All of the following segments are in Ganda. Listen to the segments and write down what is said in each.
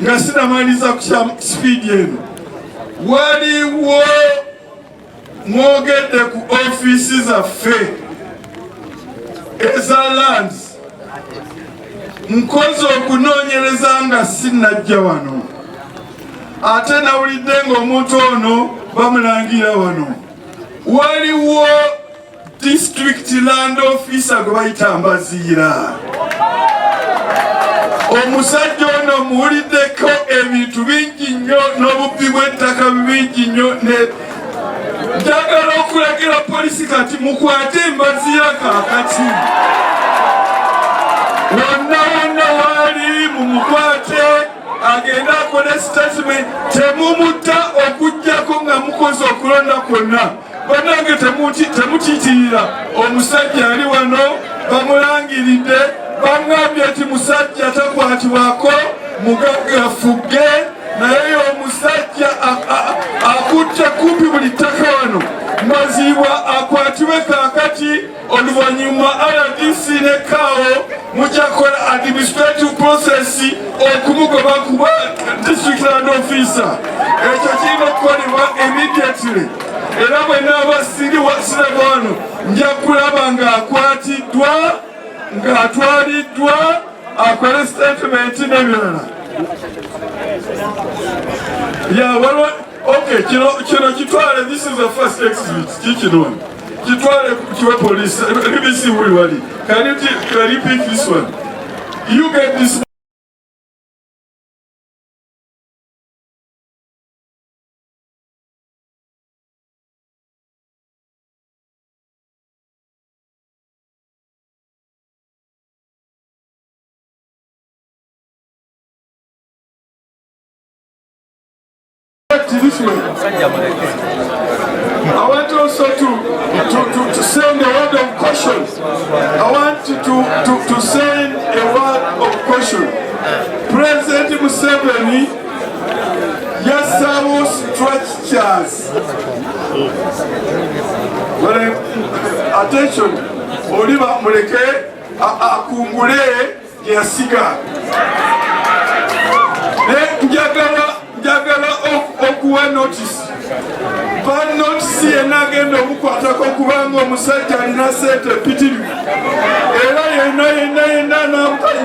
nga sinamaliza ku sipiidi eno. Waliwo mwogedde ku ofiisi zaffe eza lands. Nkoze okunoonyereza nga sinnajja wano. Ate nawulidde ng'omuntu ono bamulangira wano. Waliwo district land officer gwe bayita Mbaziira. Omusajja ono muwuliddeko ebintu bingi nnyo n'obubbi bw'ettaka bingi nnyo. Njagala okulagira poliisi kati mukwate Mbaziira kaakati. Wonna waali mumukwate agenda akole statement. Temumutta okujjako nga mukoze okulonda kwonna. Bannange temutiitirira omusajja ali wano bamulangiridde. Bangambye nti musajja takwatibwako mugagga fugge, naye omusajja akutte kumpi buli ttaka wano. Mazibwa akwatibwe kaakati, oluvannyuma RDC ne KAO mujja kukola administrative process okumugoba kuba district land officer. Ekyo kirina okukolebwa immediately. Era bwe naaba siraba wano nja kulaba ng'akwatiddwa, ng'atwaliddwa akole statement n'ebirala. Okay, kino kitwale, this is the first exhibit. Kikino kitwale kiwe police. Let me see who you are. Can you pick this one? You get this one. This way. I want also to send a word of caution. I want to send a word of caution. President Museveni, yasawo structures. Attention, Oliva Muleke akungule yasiga. Njagala okuwa notice. Ba notice yenagenda omukwatako kubanga omusajja alina sente mpitirivu. Era yenna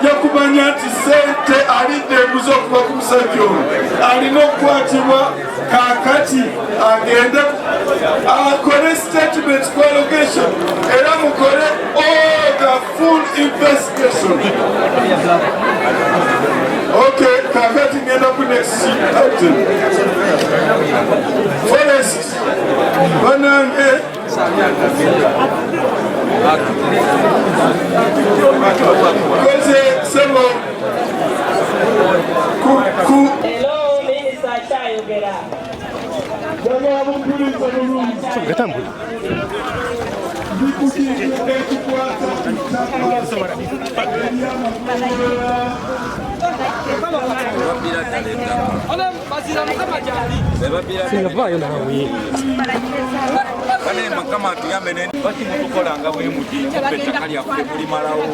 nja kumanya nti sente alidde embuzi okuva ku musajja ono. Alina okukwatibwa kaakati agende akole statement ku allegation. Era mukole all the full investigation. Okay, kaakati ngenda ku next item. Forest banange koze sebo hello minisita kyayogera gatambula Sinavaayo nawe kane makama tuyamene baki mutukolanga bwe muti ettaka lyaffe mulimalawo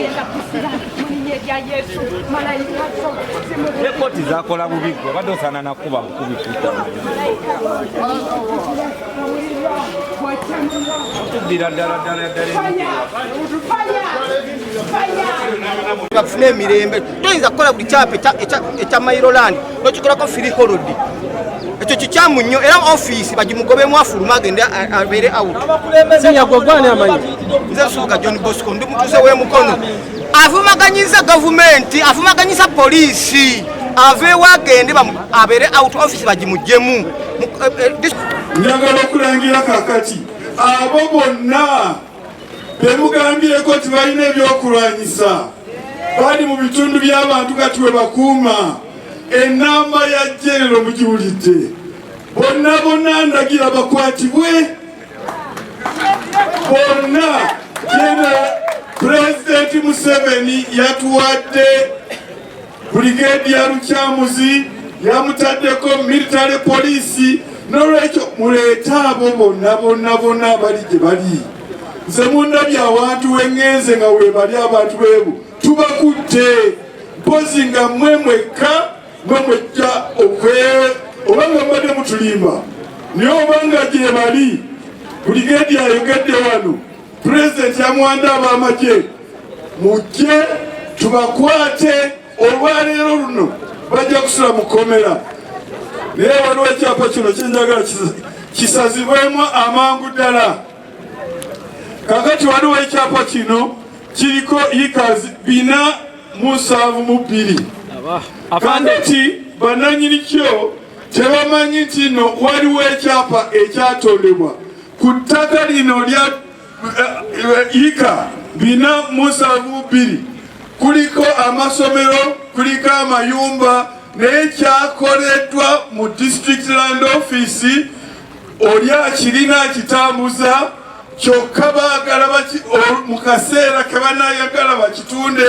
ekoti zakola bubiggwa badde osaana nakuba mukubikuta tuddira ddala bafune emirembe toyinza kukola buli kyapa ekya Mairoland nokikolako firiholodi. Ekyo kikyamu nnyo era ofiisi bagimugobemu afuluma agende abeere out. Nze Suuga John Bosco ndi mutuuze w'Emukono. Avumaganyiza gavumenti, avumaganyiza poliisi, aveewo agende abeere out, ofiisi bagimugyemu. Njagala okulangira kaakati abo bonna bemugambyeko nti balina ebyokulwanyisa bali mu bitundu by'abantu kati we bakuuma. Enamba ya jenero mugiwulidde. Bonna ndagira bakwatibwe. Bonna President Museveni yatuwadde Brigadier Lukyamuzi, yamutaddeko military police. N'olwekyo muleete abo bonna abali gye bali. Nze mundabye awantu wengenze nga we bali abantu beebu tubakutte mpozi nga mmwe mwekka mwemwejja obanga mbadde mutulimba naye obanga gye bali buligedi ayogedde wano pulezidenti yamwanda ab'amagye mujje tubakwate olwaleero luno bajja kusula mu kkomera naye waliwo ekyapa kino kyenjagala kisazibwemu amangu ddala. Kakati waliwo ekyapa kino kiriko ikazi 472. Kakati bannannyini kyo tebamanyi nti no waliwo ekyapa ekyatondebwa ku ttaka lino lya ika 472 kuliko amasomero, kuliko amayumba, naye kyakoleddwa mu district land office oli akirina akitambuza kyokka baagala mu kaseera ke banayagala bakitunde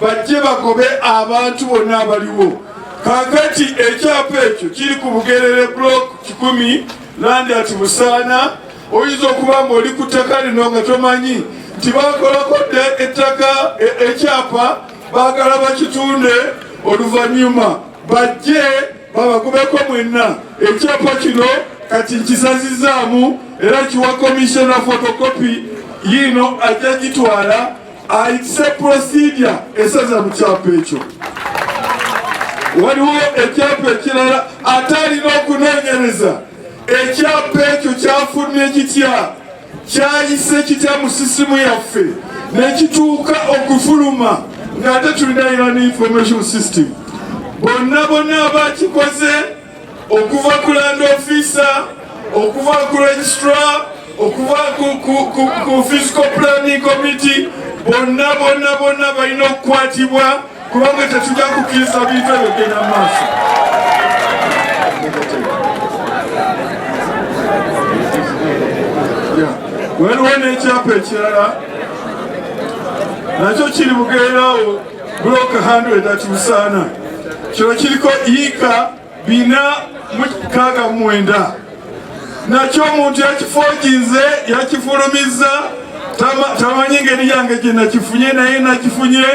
bajje bagobe abantu bonna abaliwo. Kakati ekyapa ekyo kiri ku Bugerere block 10 landi ati Busaana. Oyinza okuba ng'oli ku ttaka lino nga tomanyi nti bakolako ettaka ekyapa baagala bakitunde oluvannyuma bajje babagobeko mwenna. Ekyapa kino kati nkisazizaamu era kiwa komishona fotokopi yino ajja gitwala ayise procedure esaza mu kyapa ekyo. Waliwo ekyapa ekirala ate alina okunoonyereza ekyapa ekyo kyafulumye kitya kyayise kitya mu sisimu yaffe nekituuka okufuluma ng'ate tulina Iran information system. Bonna abakikoze okuva ku land officer, okuva ku registrar, okuva ku physical planning committee, bonna balina okukwatibwa kubanga tetujja kukkiriza bintu ebyo genda maaso. Waliwo n'ekyapa ekirala nakyo kiri Bugererawo block 100 ati Busaana. Kino kiriko ika 469. Nakyo omuntu yakifoginze yakifulumiza tamanyi ngeri yange gye nakifunye naye nakifunye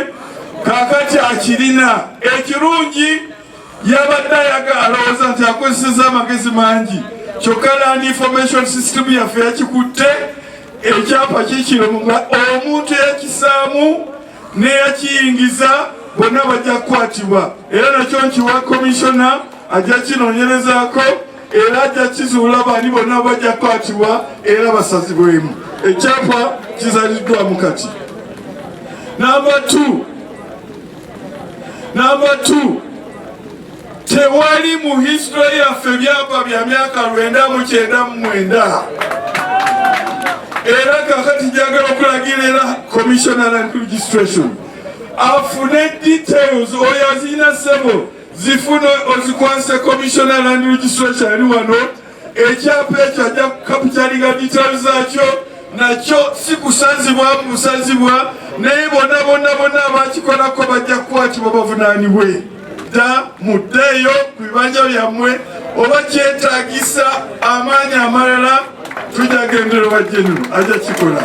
kakati akirina. Ekirungi yabadde alowooza nti akozeseza amagezi mangi kyokka land information system yaffe yakikutte ekyapa kikiro nga omuntu yakisaamu neyakiyingiza bonna bajja kukwatibwa. Era nakyo nkiwa komishona ajja kinoonyerezaako era ajja kizuula bani bonna bajja kukwatibwa era basazibwemu. Ekyapa kizaliddwamu kati. Number 2 tewali mu history yaffe byapa bya myaka 1999 era kakati njagala okulagira era commissioner and registration afune details oyo azina sebo zifune ozikwase commissioner and registration ali wano. Ekyapa ekyo ajja kukapitalinga details zakyo nakyo si kusazibwa naye bonna abakikolako bajja kukwatibwa bavunaanibwe. Muddeeyo ku bibanja byammwe oba kyetaagisa amaanyi amalala tujja gendero bajjenu ajja kikola.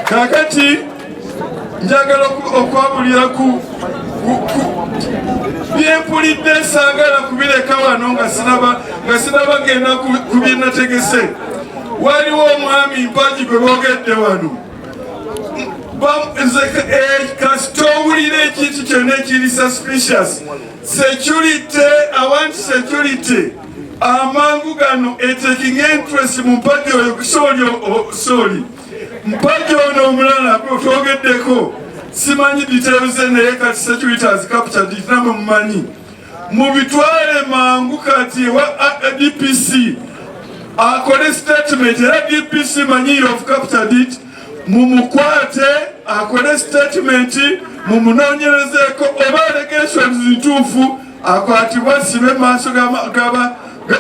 Kakati njagala okwabulira ku byempulidde saagala kubireka wano nga sinabagenda ku byenategese. Waliwo omwami Mpaji gwe boogedde wano kasita owulira ekintu kyonna ekiri suspicious security awanti security amangu gano taking interest mu Mpaji oyo sorry Mpaji ono omulala twogeddeko simanyi details naye kati security has captured it namwe mumanyi mubitwale mangu kati wa DPC akole statement era DPC manyi of captured it mumukwate akole statement mumunoonyerezeeko oba allegations ntuufu akwatibwa asibe maaso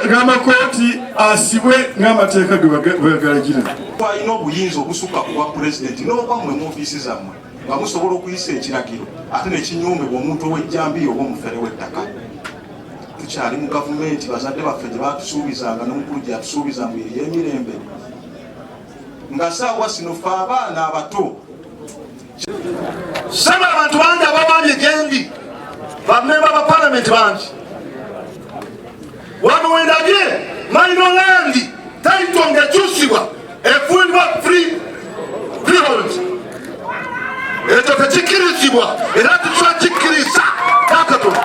g'amakooti asibwe ng'amateeka bwegalagira. Alina obuyinza obusukka ku bwa pulezidenti n'oba mmwe mu ofiisi zammwe nga musobola okuyisa ekiragiro ate nekinyumbibwa omuntu ow'ejjambiya oba omufere w'ettaka. Tukyali mu gavumenti bazadde baffe gye baatusuubizanga n'omukulu gye yatusuubiza mu ey'emirembe nga saawa sino ffe abaana abato. Saba abantu bangi abawambye gendi bamemba ba parliament bangi wano wendabye mayino landi taito ngekyusibwa efuulibwa freehold ekyo tekikkirizibwa era tukyakikkiriza kakatono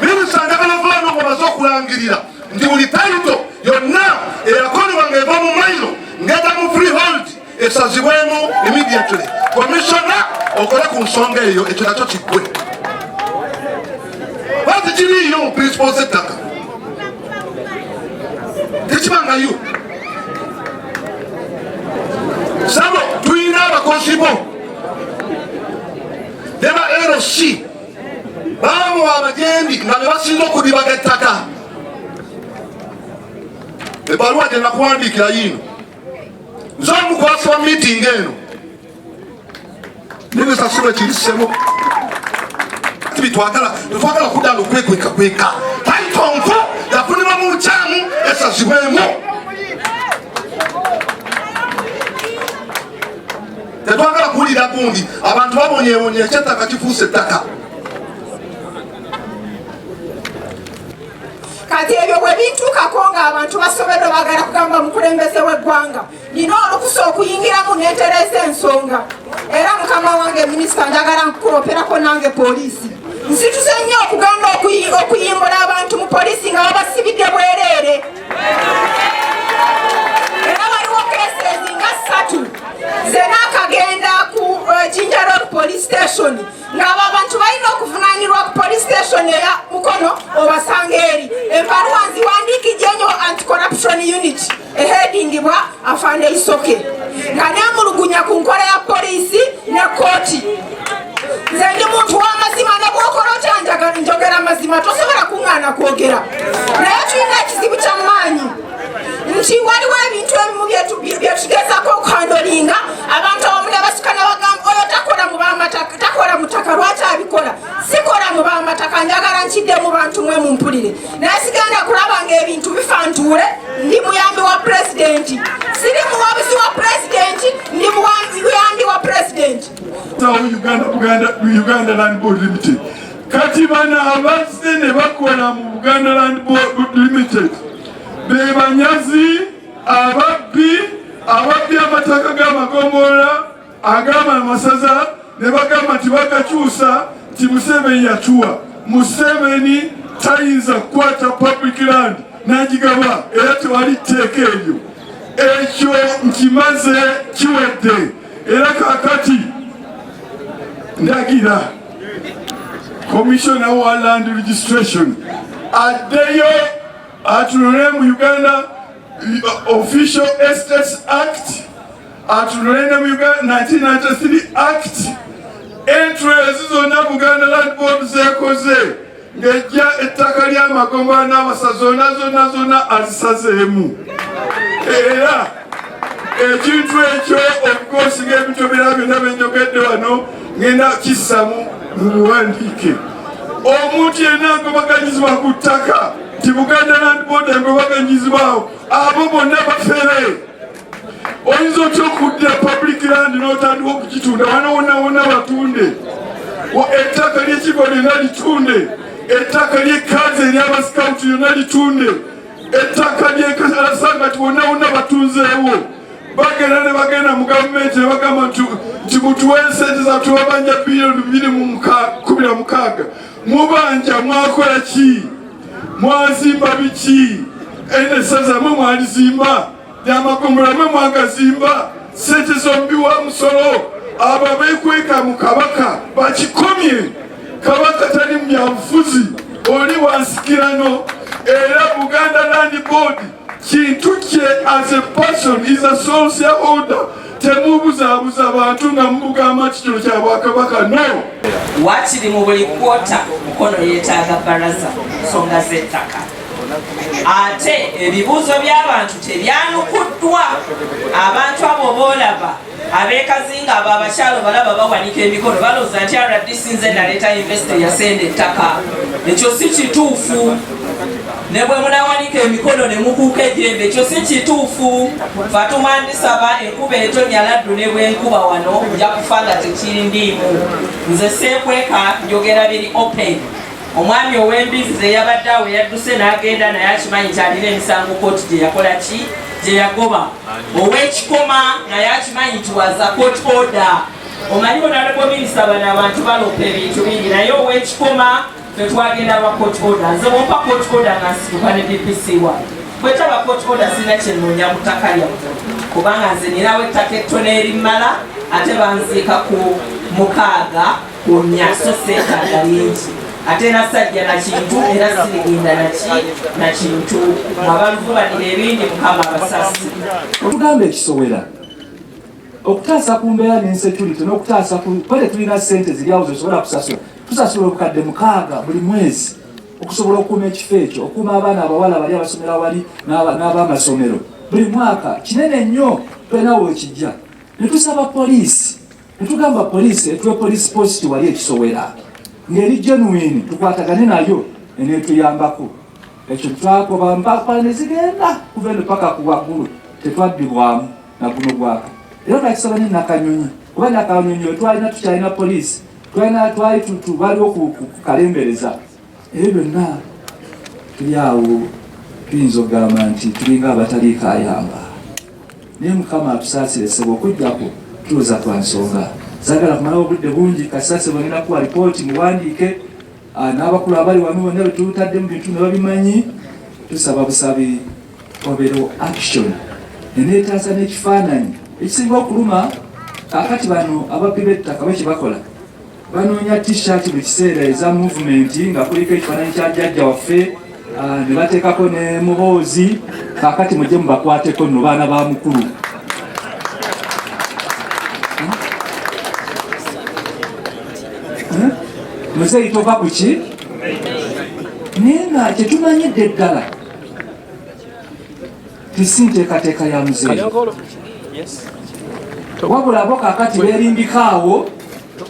minisita njagala vaano ngomaze okulangirira nti buli taito yonna eyakolebwa ng'eva mu mayiro ng'eda mu freehold esazibwemu immediately komishona okole ku nsonga eyo ekyo nakyo kiggwe lwaki kiriiyo mu principles z'ettaka tekibangayo sabo tulina abakozibo ne ba LC baamuwa abajendi nga ne basinza okudibaga ettaka ebbaluwa gye nakuwandiikira yino nze omukwasi wa meeting eno nibisasula ekirisemo titwagala kudala okwekwekakweka taitonvu yafunibwa mu bukyamu esazibwemu tetwagala kuwulira gundi abantu babonyebonye ekyettaka kifuusa ettaka kati ebyo bwe bintuukako ng'abantu basobeddwa bagala kugamba mukulembeze w'eggwanga nina olukusa okuyingiramu neetereza ensonga era mukama wange minisita njagala nkukoperako nange poliisi nsituse nnyo okugamba okuyimbula abantu mu poliisi nga babasibidde bwereere era waliwo keesezi nga 3 ze naakagenda ku Jinja Road Police Station ng'abo abantu balina okuvunaanirwa ku police station eya Mukono obasanga eri ebbaluwa nziwandiikidde nnyo anti-corruption unit eheadingibwa Afande Isoke nga neemulugunya ku nkola ya poliisi ne kooti nze ndi muntu w'amazima ne bw'okola otya njogera amazima tosobola kuŋŋaana kwogera naye tulina ekizibu ky'amaanyi nti waliwo ebintu ebimu byetugezaako okuhandolinga abantu abamu ne basukka ne bagamba oyo takola mu ttaka lwaki abikola sikola mu b'amataka njagala nkidde mu bantu mwe mumpulire naye sigenda kulaba ng'ebintu bifantuule ndi muyambi wa pulezidenti siri muwabuzi wa pulezidenti ndi muyambi wa pulezidenti Uganda Land Board Limited kati bano abazze ne bakola mu Buganda Land Board Limited bebanyazi ababbi amataka g'amagombola agama amasaza ne bagamba nti bagakyusa nti Museveni yatuwa Museveni tayinza kukwata public land n'agigaba era tewali tteeka eryo ekyo nkimaze kiwedde era kakati ndagira Commissioner wa Land Registration addeyo atunule mu Uganda Official Estates Act atunule mu Uganda 1993 Act entries zonna Buganda Land Board zekoze ng'ejja ettaka ly'amagomba n'abasa zonna azisazeemu era ekintu ekyo of ng'ebintu ebirala byonna byenjogedde wano ngenda kissamu mu buwandiike omuntu yenna agobaganyizibwa ku ttaka nti Buganda Land Board engobaganyizibwawo abo bonna bafere oyinza otya okuddira public land n'otandika okukitunda wana wonna batunde ettaka ly'ekigo lyonna litunde ettaka ly'ekkanza ery'abasikawuti lyonna litunde ettaka ly'ekalasangati wonna batunzeewo bagenda ne bagenda mu gavumenti ne bagamba nti mutuwe ensente zatubabanja bilioni 216 mubanja mwakola ki mwazimba biki enesaza mwe mwalizimba lyamagombola mwe mwagazimba sente zombiwa musolo abo abeekweka mu kabaka bakikomye kabaka tali mu byanfuzi oli wansikirano era Buganda Land Board kintu kye as a person is a sole shareholder temubuzaabuza abantu nga mubugamba kikino kya bwakabaka no wakiri mu buli kwota Mukono yeetaaga bbalaza nsonga z'ettaka ate ebibuuzo by'abantu tebyanukuddwa abantu abo boolaba abeekazinga abo abakyalo balaba bawanika emikono balowooza nti RDC nze naleeta investor yasenda ettaka ekyo si kituufu ne bwe munawanika emikono ne mukuuka ejjembe ekyo si kituufu. Fa tumwandisaba enkuba etonya laddu ne bwenkuba wano nja kufa nga tekirindiimu. Nze seekweka njogera biri open. Omwami ow'embizi ze yabadde awo yadduse n'agenda naye akimanyi nti alina emisango kooti gye yakola ki gye yagoba. Ow'ekikoma naye akimanyi nti waza court order. Omanyi bonaleko minisita bano abantu balopa ebintu bingi naye ow'ekikoma twagenda ba court order. Nze bwompa court order nga nsituka ne DPC wa bwetaba court order sina kyenoonya mu ttaka lyaffe kubanga nze ninawo ettaka ettono erimala ate banziika ku 6 ku 4 so seetaaga lingi ate nasajja na kintu era sirigenda na kintu mwabaluvubanira ebindi mukama abasasi. Otugamba ekisowera okutaasa ku mbeera n'insekurity n'okutaasa kwale tulina ssente ziryawo zesobola kusasula tusasula obukadde 6 buli mwezi okusobola okukuuma ekifo ekyo okukuuma abaana abawala bali abasomera wali n'ab'amasomero buli mwaka kinene nnyo twenawo wekijja. Ne tusaba poliisi ne tugamba poliisi etuwe poliisi post wali ekisowera ngeri genuine tukwatagane nayo enetuyambako. Ekyo twakoba mpaka ne zigenda kuva eno paka ku waggulu tetwaddibwamu na guno gwaka. Era twakisaba ne Nakanyonyi kuba Nakanyonyi twalina tukyalina poliisi twali tubaliwo ku kalembereza. Ebyo byonna tuli awo tuyinza okugamba nti tulinga abataliiko ayamba naye Mukama atusaasire sebo okujjako tuloza twa nsonga. Zaagala kumalawo obudde bungi kasase bagenda kuwa ripooti muwandiike n'abakulu abali wano bonna bwe tutadde mu bintu ne babimanyi. Tusaba busabi obeero action eneetaasa n'ekifaananyi ekisinga okuluma. Kakati bano ababbi b'ettaka bwe kibakola banoonya t-shirt buli kiseera eza movement nga kuliko ekifaananyi kya jjajja waffe ne bateekako ne muboozi. Kakati mujje mubakwateko nno baana ba mukulu. Muzeeyi tova ku ki naye nga kyetumanyidde ddala tisi nteekateeka ya muzeeyi wabula abo kakati beerimbikaawo.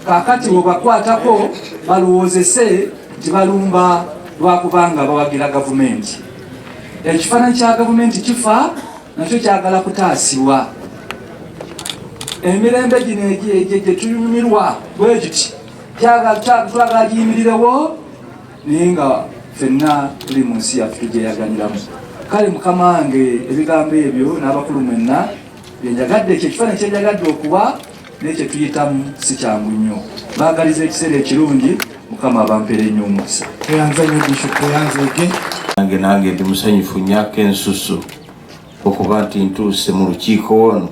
Kakati webakwatako balowoozese nti balumba lwakubanga bawagira gavumenti. Ekifaananyi kya gavumenti kifa nakyo kyagala kutaasibwa. Emirembe gino gye tunyumirwa bwe giti twagala giyimirirewo naye nga ffenna tuli mu nsi yaffe tugyeyaganiramu. Kale Mukama wange ebigambo ebyo n'abakulu mwenna byenjagadde ekyo ekifaananyi kyenjagadde okuwa nekyo tuyitamu si kyangu nnyo. Baagaliza ekiseera ekirungi Mukama abampeera ennyo omukisa. Eyanza nnyo Bishop eyanzeege. Nange ndi musanyufu nnyako ensusu okuba nti ntuuse mu lukiiko wano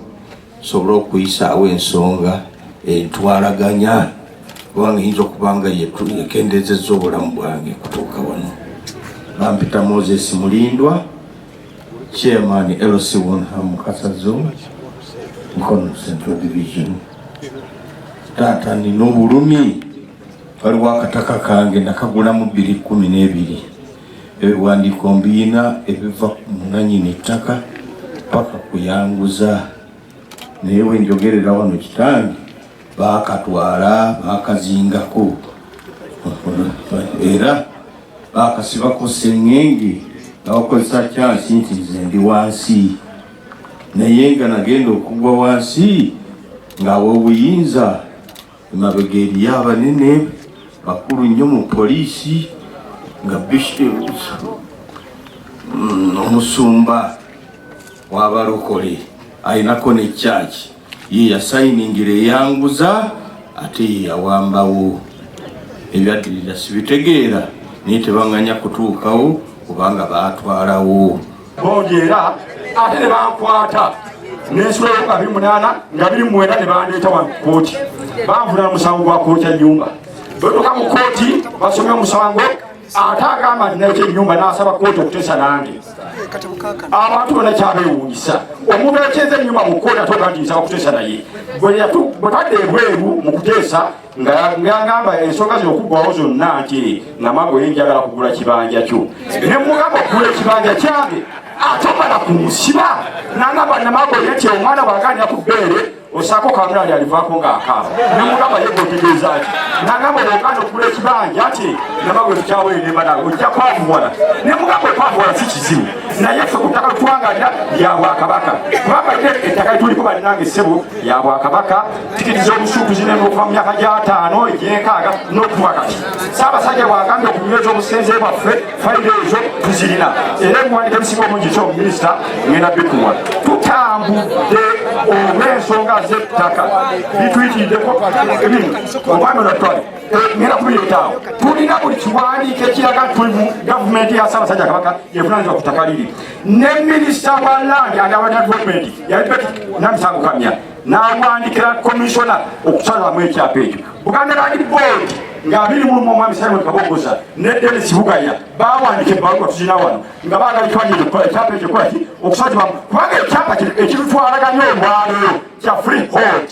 nsobole okuyisaawo ensonga entwalaganya kubanga yinza okuba nga yekendezezza obulamu bwange kutuuka wano. Bampita Moses Mulindwa, Chairman LC Wonham Kasazo, Mukono Central Division. Taata nina obulumi waliwo akataka kange nakagulamu 2012 ebiwandiiko mbiina ebiva mu nannyini ttaka paka kuyanguza naye wenjogerera wano kitange baakatwala baakazingako era baakasibako sseŋŋenge nga bakozesa kyansi nti nze ndi wansi naye nga nagenda okugwa wansi ng'awa obuyinza emabega eriyo abanene bakulu nnyo mu poliisi nga omusumba w'abalokole ayinako ne church ye yasayiningira eyanguza ate ye yawambawo. Ebyaddirira sibitegeera naye tebaŋŋanya kutuukawo kubanga baatwalawo boogera ate ne bankwata n'ensulayo nga 28 nga 29 ne bandeeta wa kooti banvunana musango gwa kookya nnyumba. Bwetuuka mu kooti basomye omusango ate agamba nti n'ekyennyumba n'asaba kooti okuteesa nange. Abantu bonna kyabeewuunyisa omuntu ekyeza ennyumba mu kooti ate oga nti nsaba kuteesa naye bwe tadde ebweru mu kuteesa ng'agamba ensonga zino okuggwawo zonna nti namago ye njagala kugula kibanja kyo ne mugamba okugula ekibanja kyange ate omala kumusiba n'agamba namago ye nti omwana bw'aganira ku bbeere osako kamera yalivaako ng'akaaba nemugamba ye gwotegeeza ki nagamba oganda okugula ekibanja ati nabagwe tukyaweeremala ojja kwavuwala nemugamba okwavuwala si kizibu naye ffe ku ttaka tuwangalira lya bwakabaka kubanga ettaka lituliko balinanga essebo lya bwakabaka tikiti z'obusuubuzi n'okuva mu myaka gya 5 egy'enkaaga n'okuva kati Ssaabasajja bw'agambye okunyweza obusenze bwaffe fayiro ezo tuzirina era ebiwandiiko ebisinga obungi ky'omuminisita ngenda bikuwa tutambudde olw'ensonga z'ettaka bituyitiddeko omwami olwatwale ngenda kubireetaawo tulina buli kiwandiiko ekiraga tuli mu gavumenti ya Ssaabasajja Kabaka evunanyizibwa ku ttaka liri ne minisita wa landi and urban development yali Beti Namisango Kamya n'awandikira komishona okusalamu ekyapa ekyo Buganda Land Board ng'abiri mu omwami Simon Kabogoza ne Dennis Bugaya baawandika ebbaluwa tuzina wano nga baagala ekiwandiiko okukola ekyapa ekyo kola ki okusazibwamu kubanga ekyapa ekitutwalaganya olwaleero kya freehold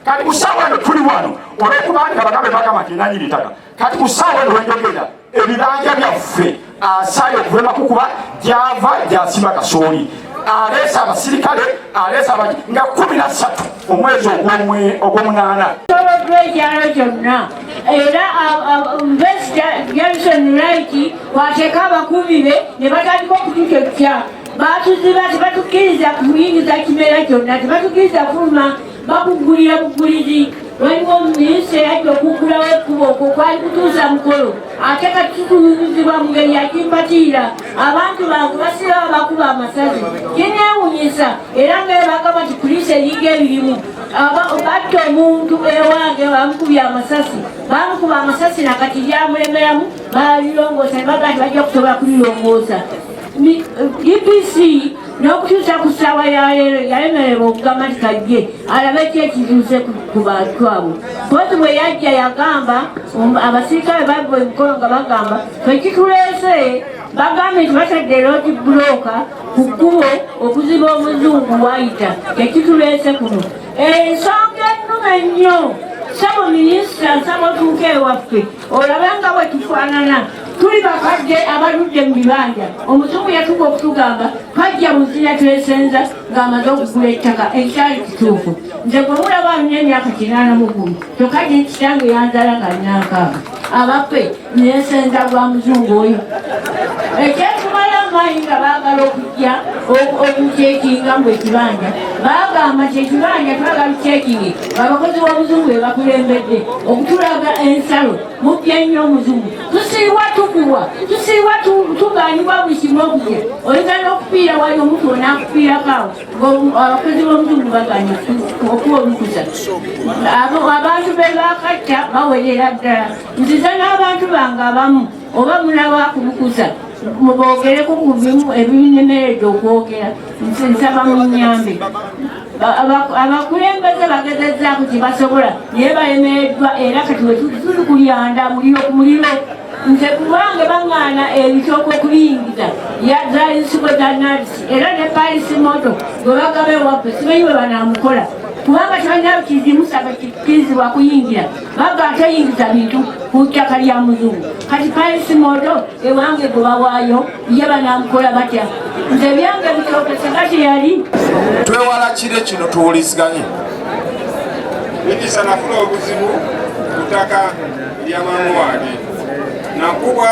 kati ku ssaawa eno tuli wano olw'okubandika bagambe bagamba nti enanyini ttaka kati ku ssaawa eno wenjogera ebibanja byaffe asaayo okuvemaku kuba gyava gyasima kasooli aleesa abasirikale aleesa nga 13 omwezi ogw'omunaana ekyalo kyonna era Jameson Wright wateeka abakubi be ne batandika okutukyokya batuziba tebatukkiriza kuyingiza kimera kyonna tebatukkiriza fuluma bakugulira bugulizi waliwo omuminisita yajja okuggulawo ekkubo okwo kwali kutuusa mukolo ate kati tutulumizibwa mu ngeri yakimpatiira abantu bange basirawo bakuba amasasi kineewunyisa era ngaye bagamba nti poliisi eringa ebirimu batta omuntu ewange bamukubya amasasi bamukuba amasasi nakati lyamulemeramu balirongoosa ne baga nti bajja kusobola kulirongoosa DPC n'okutuusa ku ssaawa yaleero yalemererwa okugamba nti kajje alabe ki ekituuse ku bantu abo pozi bwe yajja yagamba abasirikale babba emikono nga bagamba twekituleese bagambye nti batadde road bloka ku kkubo okuziba omuzungu wayita tekituleese kuno ensonga ennume ennyo sabo minisita nsaba otuuka ewaffe olabe nga bwe tufaanana tuli bakadde abaludde mu bibanja omuzungu yatuka okutugamba twajja mu nzira twesenza ng'amaze okugula ettaka ekyali kituufu nze gwe mulaba alina emyaka 81 tokajja kitange yanzala nga alinankaaga abaffe nesenza lwa muzungu oyo ekyetumala amaanyi nga baagala okujja okucekinga mu ekibanja bagamba nti ekibanja twagala cekingi abakozi b'omuzungu be bakulembedde okutulaga ensalo mupya nnyo omuzungu tusiibwa tukubwa tusiibwa tugaanibwa buli kimu okujja oyinza n'okupiira wali omuntu onaakupiirakaawo abakozi b'omuzungu baganya okuwa olukusa abantu be bakatta bawerera ddala nziza n'abantu bange abamu oba munaba kulukusa mubogereko ku bimu ebinemeredde okwogera nsaba mu nnyambe abakulembeze bagezezzaako kyebasobola naye balemereddwa era kati tuli kulyanda muliro ku muliro nze kubange baŋŋaana ebitooka okubiyingiza zayisibwe za nalisi era ne palisi moto gwe bagabe waffe simanyi bwe banaamukola kubanga tebalina kizimusaba kikkirizibwa kuyingira baga atayingiza bintu ku ttaka lya muzungu kati palisi moto ewange gwe bawaayo ye banaamukola batya nze byange bitookesega teyali twewala kire kino tuwuliziganye minisita nafuna obuzibu ku ttaka lya maama wange nakubwa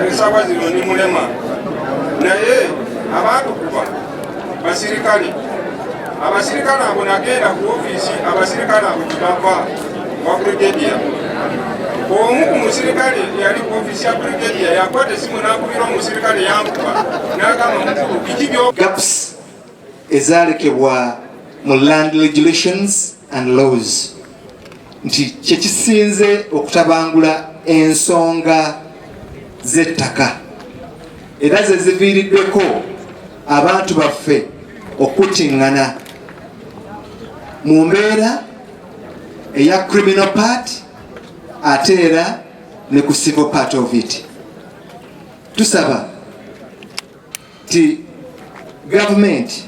ensaba zino ni mulema naye abatukuba basirikale abasirikale abo nagenda ku ofiisi abasirikale abo kibava wa brigedia omu ku musirikale yali ku ofiisi ya brigedia yakwata esimu nakubira omusirikale yankuba nagamba mukulu biki byo gaps ezalekebwa mu land regulations and laws nti kyekisinze okutabangula ensonga z'ettaka era ze ziviiriddeko abantu baffe okutiŋŋana mu mbeera eya criminal part ate era ne ku civil part of it. Tusaba ti gavumenti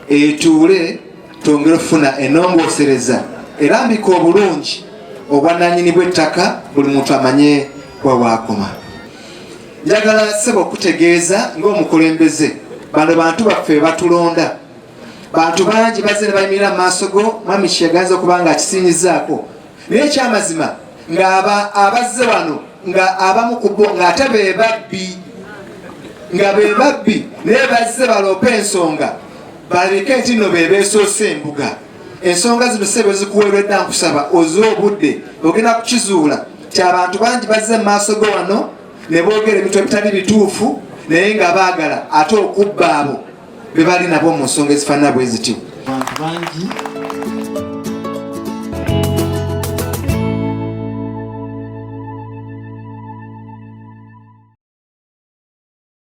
etuule twongere okufuna ennongoosereza erambika obulungi obwannannyini bw'ettaka buli muntu amanye wa waakoma. Njagala ssebo okutegeeza ng'omukulembeze bano bantu baffe batulonda bantu bangi bazze ne bayimirira mu maaso go mwami kyeganza okuba nga akisinyizaako naye ekyamazima nga abazze wano nga abamu ku bo ng'ate be babbi naye bazze baloopa ensonga baleke nti nno be beesoose embuga ensonga zino sebe zikuweeredda nkusaba oze obudde ogenda kukizuula ti abantu bangi bazze mu maaso go wano ne boogera ebintu ebitali bituufu naye nga baagala ate okubba abo be bali nabo mu nsonga ezifaanana bwe zityo. Abantu bangi